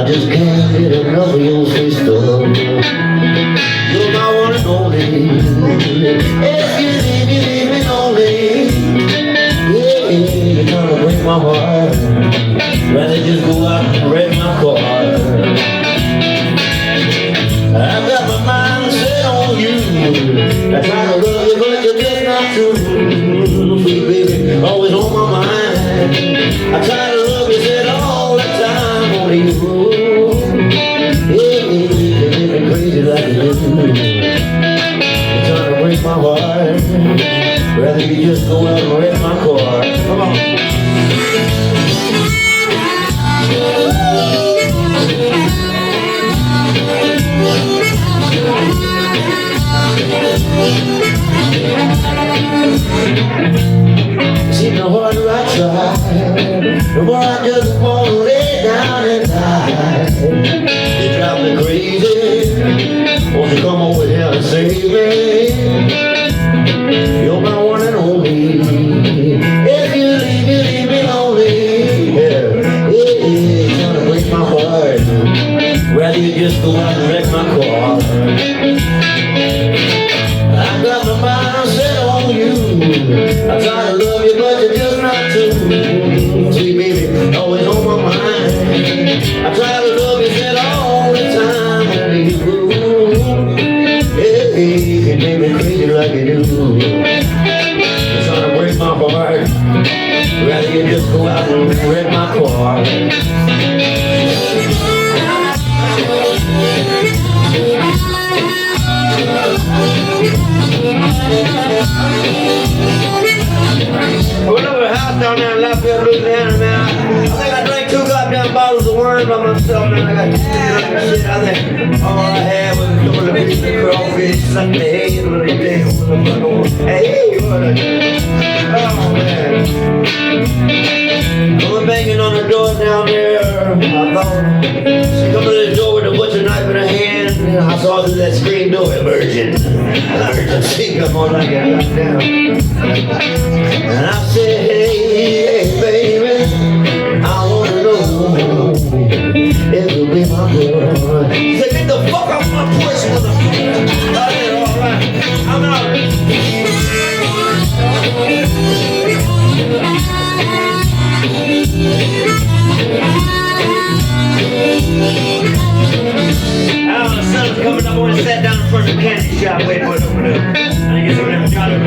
I just can't get enough of your sweet stuff. You're my one and only. If you leave me lonely. Yeah, you're trying to break my heart. Rather just go out and wreck my car. I've got my mind set on you. I try to love you, but you're just not true. Sweet baby, always on my mind. I try to love you, said all the time, only you. Yeah, you make me crazy like you do. You're trying to break my heart. Rather you just go out and wreck my car. Come on. See, the harder I try, the more I just want to lay down and die. You drive me crazy. Won't you come over here and save me? You're my one and only. If you leave me lonely. Yeah, you're trying to break my heart. Rather you just go out and wreck my car. I've got my mind set on you. I try to love you, but you're just not true. Sweet baby, always on my mind. I try to love you, said all the time, only you. Yeah, you make me crazy like you do. You're trying to break my heart. Rather you just go out and wreck my car. I went over a house down there in Lafayette, Louisiana, man. I think I drank 2 goddamn bottles of wine by myself, man. I got shit. I think all I had was a couple of pieces of crawfish, sucked the head a little bit. Hey, what a... Oh, man. I was banging on the door down there. I thought she come to the door with a butcher knife in her hand. I saw through that screen door, emergency, come on like that right down. And I said, hey, baby, I wanna know if you'll be my girl. She said, get the fuck off my porch, motherfucker. I said, all right, I'm out. The sun's coming up, I went and sat down in front of the candy shop, waiting for it to open up. I get some of them chocolate.